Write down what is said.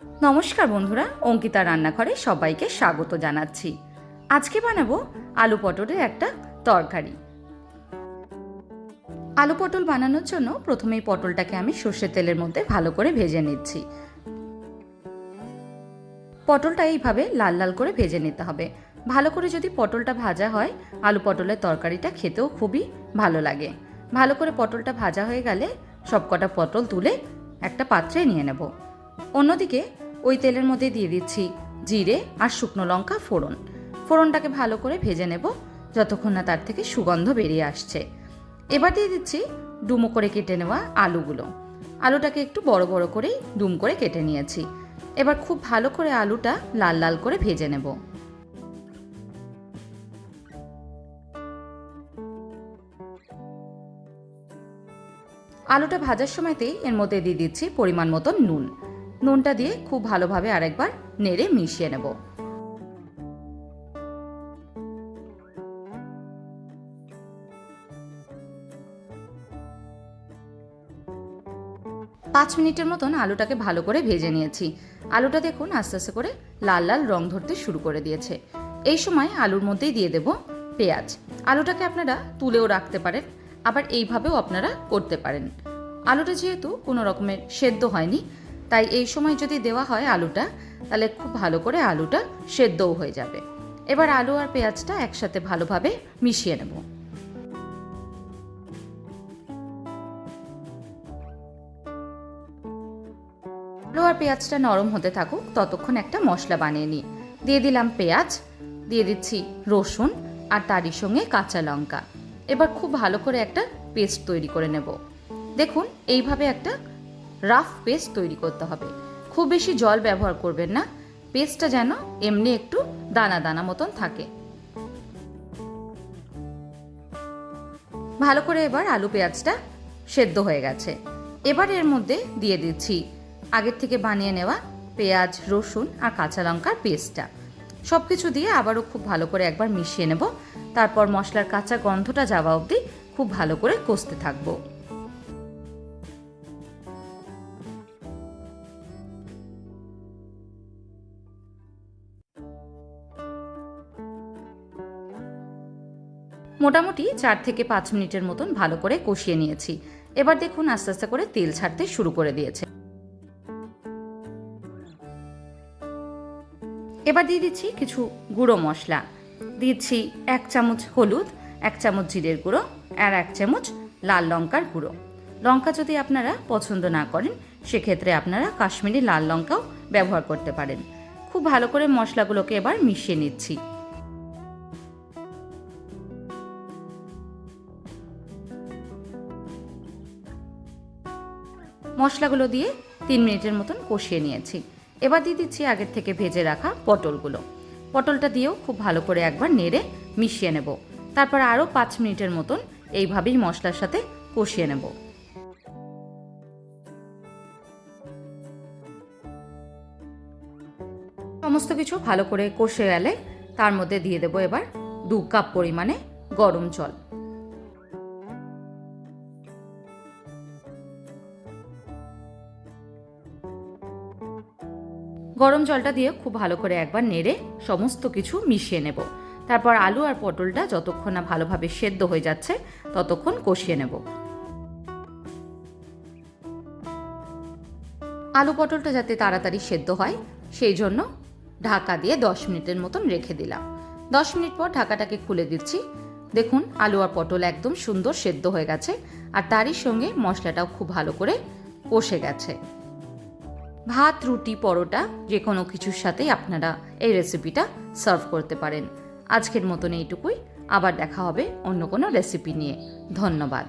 নমস্কার বন্ধুরা, অঙ্কিতা রান্নাঘরে সবাইকে স্বাগত জানাচ্ছি। আজকে বানাবো আলু পটলের একটা তরকারি। আলু পটল বানানোর জন্য প্রথমেই পটলটাকে আমি সর্ষের তেলের মধ্যে ভালো করে ভেজে নিচ্ছি। পটলটা এইভাবে লাল লাল করে ভেজে নিতে হবে। ভালো করে যদি পটলটা ভাজা হয়, আলু পটলের তরকারিটা খেতেও খুবই ভালো লাগে। ভালো করে পটলটা ভাজা হয়ে গেলে সবকটা পটল তুলে একটা পাত্রে নিয়ে নেব। অন্যদিকে ওই তেলের মধ্যে দিয়ে দিচ্ছি জিরে আর শুকনো লঙ্কা ফোড়ন। ফোড়নটাকে ভালো করে ভেজে নেব যতক্ষণ না তার থেকে সুগন্ধ বেরিয়ে আসছে। এবার দিয়ে দিচ্ছি ডুমো করে কেটে নেওয়া আলুগুলো। আলুটাকে একটু বড় বড় করেই ডুম করে কেটে নিয়েছি। এবার খুব ভালো করে আলুটা লাল লাল করে ভেজে নেব। আলুটা ভাজার সময়তেই এর মধ্যে দিয়ে দিচ্ছি পরিমাণ মতো নুন। নুনটা দিয়ে খুব ভালোভাবে আরেকবার নেড়ে মিশিয়ে নেব। পাঁচ মিনিটের মতন আলুটাকে ভালো করে ভেজে নিয়েছি। আলুটা দেখুন আস্তে আস্তে করে লাল লাল রং ধরতে শুরু করে দিয়েছে। এই সময় আলুর মধ্যেই দিয়ে দেব পেঁয়াজ। আলুটাকে আপনারা তুলেও রাখতে পারেন, আবার এইভাবেও আপনারা করতে পারেন। আলুটা যেহেতু কোনো রকমের সেদ্ধ হয়নি, তাই এই সময় যদি দেওয়া হয় আলুটা, তাহলে খুব ভালো করে আলুটা সেদ্ধও হয়ে যাবে। এবার আলু আর পেঁয়াজটা একসাথে ভালোভাবে মিশিয়ে নেব। আলু আর পেঁয়াজটা নরম হতে থাকুক, ততক্ষণ একটা মশলা বানিয়ে নিই। দিয়ে দিলাম পেঁয়াজ, দিয়ে দিচ্ছি রসুন আর তারই সঙ্গে কাঁচা লঙ্কা। এবার খুব ভালো করে একটা পেস্ট তৈরি করে নেব। দেখুন এইভাবে একটা রাফ পেস্ট তৈরি করতে হবে। খুব বেশি জল ব্যবহার করবেন না, পেস্টটা যেন এমনি একটু দানা দানা মতন থাকে। ভালো করে এবার আলু পেঁয়াজটা সেদ্ধ হয়ে গেছে। এবার এর মধ্যে দিয়ে দিচ্ছি আগের থেকে বানিয়ে নেওয়া পেঁয়াজ, রসুন আর কাঁচা লঙ্কার পেস্টটা। সব কিছু দিয়ে আবারও খুব ভালো করে একবার মিশিয়ে নেব। তারপর মশলার কাঁচা গন্ধটা যাওয়া অবধি খুব ভালো করে কষতে থাকবো। মোটামুটি 4 থেকে 5 মিনিটের মতন ভালো করে কষিয়ে নিয়েছি। এবার দেখুন আস্তে আস্তে করে তেল ছাড়তে শুরু করে দিয়েছে। এবার দিয়ে দিচ্ছি কিছু গুঁড়ো মশলা। দিচ্ছি 1 চামচ হলুদ, 1 চামচ জিরের গুঁড়ো আর 1 চামচ লাল লঙ্কার গুঁড়ো। লঙ্কা যদি আপনারা পছন্দ না করেন, সেক্ষেত্রে আপনারা কাশ্মীরি লাল লঙ্কাও ব্যবহার করতে পারেন। খুব ভালো করে মশলাগুলোকে এবার মিশিয়ে নিচ্ছি। মশলাগুলো দিয়ে 3 মিনিটের মতন কষিয়ে নিয়েছি। এবার দিয়ে দিচ্ছি আগের থেকে ভেজে রাখা পটলগুলো। পটলটা দিয়েও খুব ভালো করে একবার নেড়ে মিশিয়ে নেব। তারপর আরও 5 মিনিটের মতন এইভাবেই মশলার সাথে কষিয়ে নেব। সমস্ত কিছু ভালো করে কষে গেলে তার মধ্যে দিয়ে দেবো এবার 2 কাপ পরিমাণে গরম জল। গরম জলটা দিয়ে খুব ভালো করে একবার নেড়ে সমস্ত কিছু মিশিয়ে নেব। তারপর আলু আর পটলটা যতক্ষণ না ভালোভাবে সেদ্ধ হয়ে যাচ্ছে ততক্ষণ কষিয়ে নেব। আলু পটলটা যাতে তাড়াতাড়ি সেদ্ধ হয়, সেই জন্য ঢাকা দিয়ে 10 মিনিটের মতন রেখে দিলাম। 10 মিনিট পর ঢাকাটাকে খুলে দিচ্ছি। দেখুন আলু আর পটল একদম সুন্দর সেদ্ধ হয়ে গেছে, আর তারই সঙ্গে মশলাটাও খুব ভালো করে কষে গেছে। ভাত, রুটি, পরোটা যে কোনো কিছুর সাথেই আপনারা এই রেসিপিটা সার্ভ করতে পারেন। আজকের মতন এইটুকুই। আবার দেখা হবে অন্য কোনো রেসিপি নিয়ে। ধন্যবাদ।